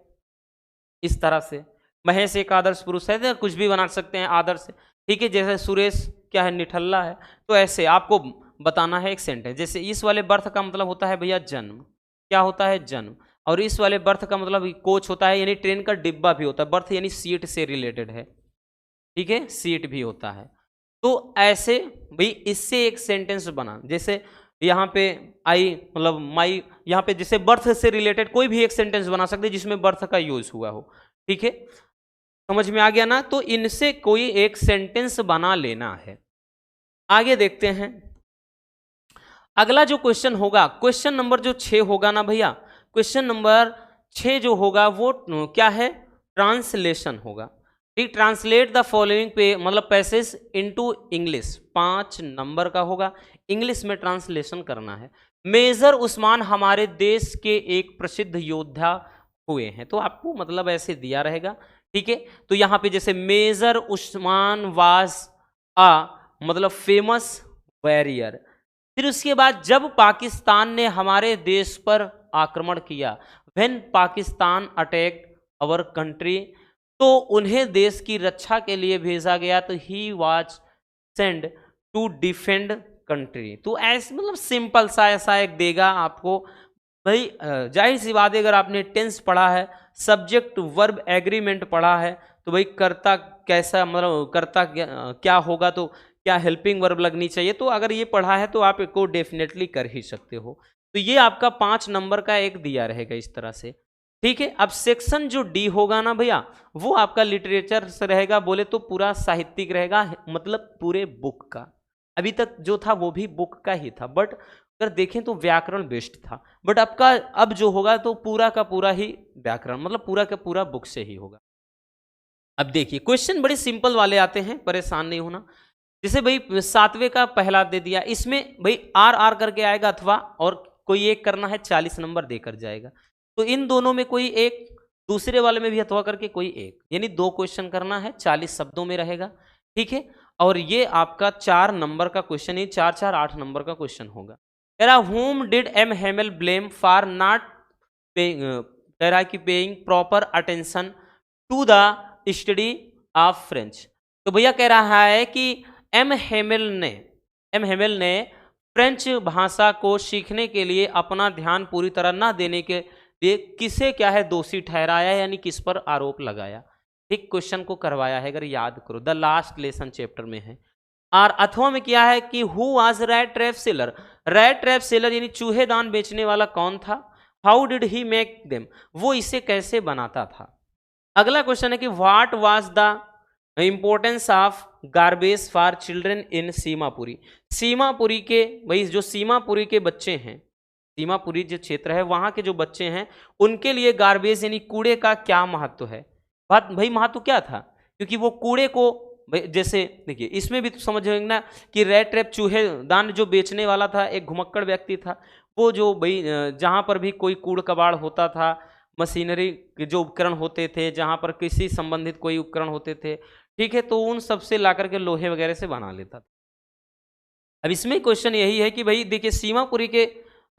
इस तरह से महेश एक आदर्श पुरुष है, तो कुछ भी बना सकते हैं आदर्श, ठीक है, जैसे सुरेश क्या है निठल्ला है, तो ऐसे आपको बताना है एक सेंटेंस। जैसे इस वाले बर्थ का मतलब होता है भैया जन्म, क्या होता है जन्म, और इस वाले बर्थ का मतलब कोच होता है, यानी ट्रेन का डिब्बा भी होता है, बर्थ यानी सीट से रिलेटेड है, ठीक है, सीट भी होता है। तो ऐसे भाई इससे एक सेंटेंस बना, जैसे यहाँ पे आई मतलब माई, यहाँ पे जैसे बर्थ से रिलेटेड कोई भी एक सेंटेंस बना सकते जिसमें बर्थ का यूज हुआ हो, ठीक है, समझ में आ गया ना, तो इनसे कोई एक सेंटेंस बना लेना है। आगे देखते हैं अगला जो क्वेश्चन होगा, क्वेश्चन नंबर जो 6 होगा ना भैया, क्वेश्चन नंबर 6 जो होगा वो क्या है, ट्रांसलेशन होगा, ठीक, ट्रांसलेट द फॉलोइंग पे मतलब पैसेज इनटू इंग्लिश, 5 नंबर का होगा, इंग्लिश में ट्रांसलेशन करना है। मेजर उस्मान हमारे देश के एक प्रसिद्ध योद्धा हुए हैं, तो आपको मतलब ऐसे दिया रहेगा, ठीक है, तो यहाँ पे जैसे मेजर उस्मान वाज आ मतलब फेमस वॉरियर, फिर उसके बाद जब पाकिस्तान ने हमारे देश पर आक्रमण किया, when Pakistan attacked our country, तो उन्हें देश की रक्षा के लिए भेजा गया, तो he was send to defend country, तो ऐसे मतलब सिंपल सा ऐसा एक देगा आपको भाई। जाहिर सी बात है अगर आपने टेंस पढ़ा है, सब्जेक्ट वर्ब एग्रीमेंट पढ़ा है, तो भाई कर्ता कैसा मतलब कर्ता क्या होगा, तो क्या हेल्पिंग वर्ब लगनी चाहिए, तो अगर ये पढ़ा है तो आप इसको डेफिनेटली कर ही सकते हो। तो ये आपका 5 नंबर का एक दिया रहेगा इस तरह से, ठीक है। अब सेक्शन जो डी होगा ना भैया, वो आपका लिटरेचर से रहेगा, बोले तो पूरा साहित्यिक रहेगा, मतलब पूरे बुक का, अभी तक जो था वो भी बुक का ही था, बट अगर देखें तो व्याकरण बेस्ड था। बट अब जो होगा तो पूरा का पूरा ही व्याकरण, मतलब पूरा का पूरा बुक से ही होगा। अब देखिए क्वेश्चन बड़े सिंपल वाले आते हैं, परेशान नहीं होना। जैसे भाई 7वें का पहला दे दिया, इसमें भाई आर आर करके आएगा अथवा और कोई एक करना है, 40 नंबर देकर जाएगा। तो इन दोनों में कोई एक, दूसरे वाले में भी अथवा करके कोई एक, यानी 2 क्वेश्चन करना है, 40 शब्दों में रहेगा, ठीक है। और ये आपका 4 नंबर का क्वेश्चन ही, 4 4 8 नंबर का क्वेश्चन होगा। कह रहा whom did M. Hamel blame for not paying, कह रहा है कि paying proper attention to the study of French. तो भैया कह रहा है कि एम हेमिल ने फ्रेंच भाषा को सीखने के लिए अपना ध्यान पूरी तरह ना देने के लिए किसे क्या है दोषी ठहराया, यानी किस पर आरोप लगाया। ठीक क्वेश्चन को करवाया है, अगर याद करो, द लास्ट लेसन चैप्टर में है। और अथवा में क्या है कि who was rat trap seller, rat trap seller यानी चूहेदान बेचने वाला कौन था। How did he make them, वो इसे कैसे बनाता था। अगला क्वेश्चन है कि what was the importance of garbage for children in Seemapuri. Seemapuri के भाई जो सीमापुरी के बच्चे हैं, सीमापुरी जो क्षेत्र है वहां के जो बच्चे हैं उनके लिए गार्बेज यानी कूड़े का क्या महत्व है। बात भाई महत्व क्या था, क्योंकि वो कूड़े को जैसे देखिए इसमें भी तो समझ ना कि रेड ट्रैप चूहे दान जो बेचने वाला था एक घुमक्कड़ व्यक्ति था। वो जो भाई जहाँ पर भी कोई कूड़ कबाड़ होता था, मशीनरी के जो उपकरण होते थे, जहाँ पर कृषि संबंधित कोई उपकरण होते थे, ठीक है, तो उन सब से ला करके लोहे वगैरह से बना लेता था। अब इसमें क्वेश्चन यही है कि भाई देखिए सीमापुरी के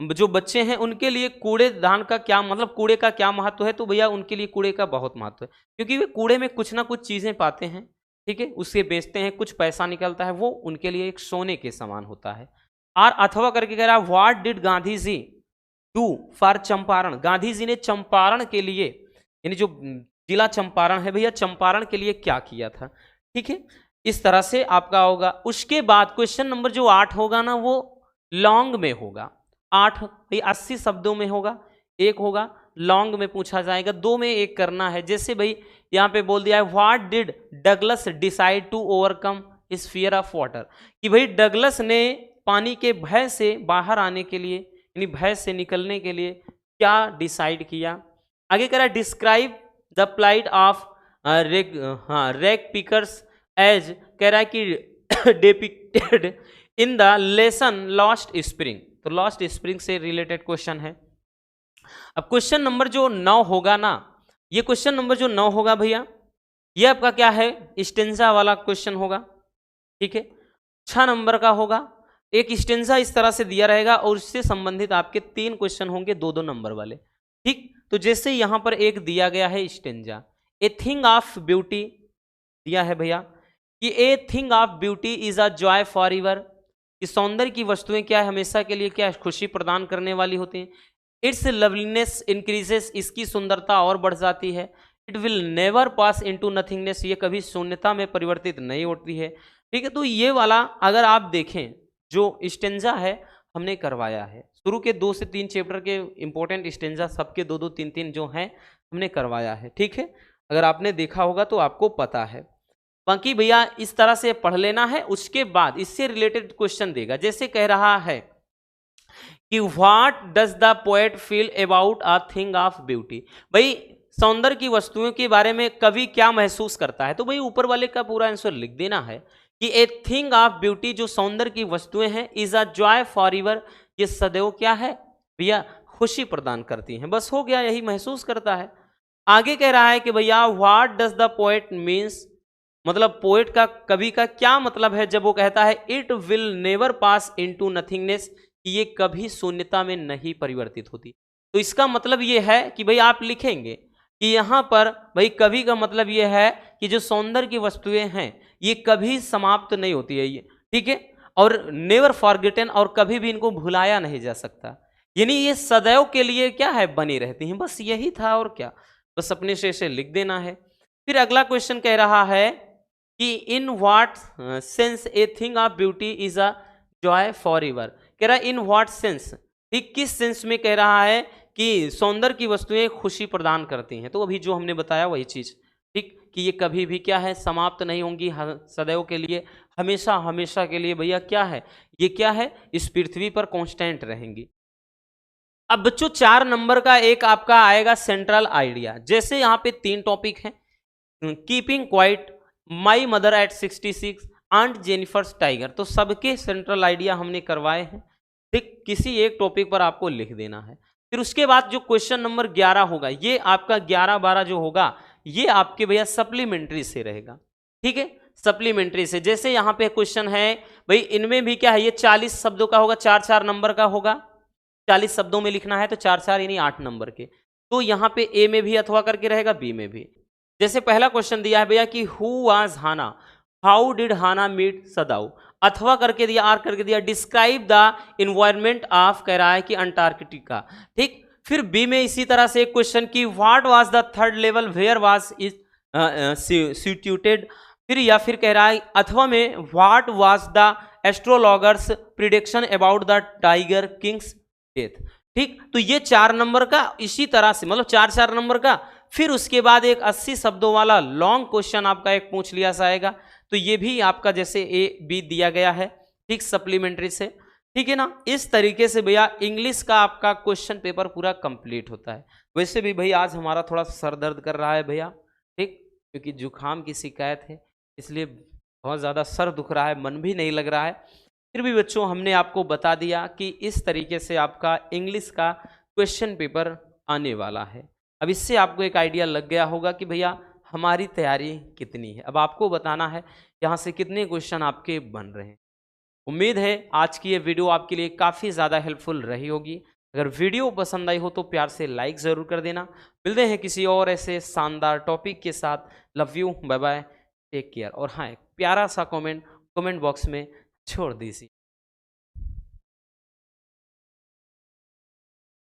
जो बच्चे हैं उनके लिए कूड़ेदान का क्या मतलब, कूड़े का क्या महत्व है। तो भैया उनके लिए कूड़े का बहुत महत्व है, क्योंकि वे कूड़े में कुछ ना कुछ चीज़ें पाते हैं, ठीक है, उससे बेचते हैं, कुछ पैसा निकलता है, वो उनके लिए एक सोने के समान होता है। और अथवा करके कह रहा है what did Gandhi ji do for Champaran. Gandhi ji ने चंपारण के लिए, यानी जो जिला चंपारण है भैया, चंपारण के लिए क्या किया था, ठीक है। इस तरह से आपका होगा। उसके बाद क्वेश्चन नंबर जो 8 होगा ना, वो लॉन्ग में होगा। 8 भाई 80 शब्दों में होगा, एक होगा लॉन्ग में पूछा जाएगा, 2 में एक करना है। जैसे भाई यहाँ पे बोल दिया है what did Douglas decide to overcome his fear of water, कि भाई डगलस ने पानी के भय से बाहर आने के लिए, यानी भय से निकलने के लिए क्या डिसाइड किया। आगे कह रहा है डिस्क्राइब द प्लाइट ऑफ रेग पिकर्स एज, कह रहा है कि depicted in the lesson lost spring. तो लॉस्ट स्प्रिंग से रिलेटेड क्वेश्चन है। अब क्वेश्चन नंबर जो 9 होगा ना, ये क्वेश्चन नंबर जो 9 होगा भैया, ये आपका क्या है स्टेंजा वाला क्वेश्चन होगा, ठीक है, 6 नंबर का होगा। एक स्टेंजा इस तरह से दिया रहेगा और उससे संबंधित आपके 3 क्वेश्चन होंगे 2-2 नंबर वाले, ठीक। तो जैसे यहां पर एक दिया गया है stanza, a thing of beauty दिया है भैया कि a thing of beauty is a joy for ever, कि सौंदर्य की वस्तुएं क्या है हमेशा के लिए क्या खुशी प्रदान करने वाली होती हैं। इट्स लवलीनेस इंक्रीजेस, इसकी सुंदरता और बढ़ जाती है। It will never pass into nothingness, ये कभी शून्यता में परिवर्तित नहीं होती है, ठीक है। तो ये वाला अगर आप देखें जो स्टेंजा है हमने करवाया है, शुरू के 2 से 3 चैप्टर के इंपॉर्टेंट स्टेंजा सबके 2-2 3-3 जो हैं हमने करवाया है, ठीक है। अगर आपने देखा होगा तो आपको पता है। बाकी भैया इस तरह से पढ़ लेना है। उसके बाद इससे रिलेटेड क्वेश्चन देगा, जैसे कह रहा है कि what does the poet feel about a thing of beauty. भाई सौंदर्य की वस्तुओं के बारे में कवि क्या महसूस करता है। तो भाई ऊपर वाले का पूरा आंसर लिख देना है कि ए थिंग ऑफ ब्यूटी, जो सौंदर्य की वस्तुएं हैं, is a joy for ever, ये सदैव क्या है भैया खुशी प्रदान करती हैं। बस हो गया, यही महसूस करता है। आगे कह रहा है कि भैया what does the poet means, मतलब पोएट का कवि का क्या मतलब है जब वो कहता है it will never pass into nothingness, कि ये कभी शून्यता में नहीं परिवर्तित होती। तो इसका मतलब ये है कि भाई आप लिखेंगे कि यहाँ पर भाई कवि का मतलब ये है कि जो सौंदर्य की वस्तुएं हैं ये कभी समाप्त नहीं होती है, ये ठीक है, और नेवर फॉरगेटन, और कभी भी इनको भुलाया नहीं जा सकता, यानी ये सदैव के लिए क्या है बनी रहती हैं। बस यही था और क्या, बस अपने से लिख देना है। फिर अगला क्वेश्चन कह रहा है कि in what sense a thing of beauty is a joy for ever. कह रहा है इन व्हाट सेंस, ठीक किस सेंस में कह रहा है कि सौंदर्य की वस्तुएं खुशी प्रदान करती हैं। तो अभी जो हमने बताया वही चीज, ठीक, कि ये कभी भी क्या है, समाप्त नहीं होंगी, सदैव के लिए, हमेशा हमेशा के लिए भैया क्या है, ये क्या है, इस पृथ्वी पर कांस्टेंट रहेंगी। अब बच्चों 4 नंबर का एक आपका आएगा सेंट्रल आइडिया। जैसे यहाँ पे 3 टॉपिक हैं, keeping quiet, my mother at 66, aunt Jennifer's tiger. तो सबके सेंट्रल आइडिया हमने करवाए हैं, ठीक, किसी एक टॉपिक पर आपको लिख देना है। फिर उसके बाद जो क्वेश्चन नंबर 11 होगा, ये आपका 11-12 जो होगा ये आपके भैया सप्लीमेंट्री से रहेगा, ठीक है, सप्लीमेंट्री से। जैसे यहाँ पे क्वेश्चन है भाई, इनमें भी क्या है, ये 40 शब्दों का होगा, 4-4 नंबर का होगा, 40 शब्दों में लिखना है तो 4-4 यानी 8 नंबर के। तो यहाँ पे ए में भी अथवा करके रहेगा, बी में भी। जैसे पहला क्वेश्चन दिया है भैया कि who was Hana, how did Hana meet Sadao, अथवा करके दिया, आर करके दिया, डिस्क्राइब द इन्वायरमेंट ऑफ, कह रहा है कि अंटार्कटिका, ठीक। फिर बी में इसी तरह से एक क्वेश्चन की what was the third level where was is situated. फिर या फिर कह रहा है अथवा में what was the astrologer's prediction about the tiger king's death, ठीक। तो ये 4 नंबर का इसी तरह से, मतलब 4-4 नंबर का। फिर उसके बाद एक 80 शब्दों वाला लॉन्ग क्वेश्चन आपका एक पूछ लिया जाएगा, तो ये भी आपका जैसे ए बी दिया गया है, ठीक, सप्लीमेंट्री से, ठीक है ना। इस तरीके से भैया इंग्लिश का आपका क्वेश्चन पेपर पूरा कंप्लीट होता है। वैसे भी भैया आज हमारा थोड़ा सर दर्द कर रहा है भैया, ठीक, क्योंकि जुकाम की शिकायत है, इसलिए बहुत ज़्यादा सर दुख रहा है, मन भी नहीं लग रहा है। फिर भी बच्चों हमने आपको बता दिया कि इस तरीके से आपका इंग्लिश का क्वेश्चन पेपर आने वाला है। अब इससे आपको एक आइडिया लग गया होगा कि भैया हमारी तैयारी कितनी है। अब आपको बताना है यहाँ से कितने क्वेश्चन आपके बन रहे हैं। उम्मीद है आज की ये वीडियो आपके लिए काफ़ी ज़्यादा हेल्पफुल रही होगी। अगर वीडियो पसंद आई हो तो प्यार से लाइक ज़रूर कर देना। मिलते हैं किसी और ऐसे शानदार टॉपिक के साथ। Love you, bye bye, take care. और हाँ, एक प्यारा सा कमेंट बॉक्स में छोड़ दीजिए।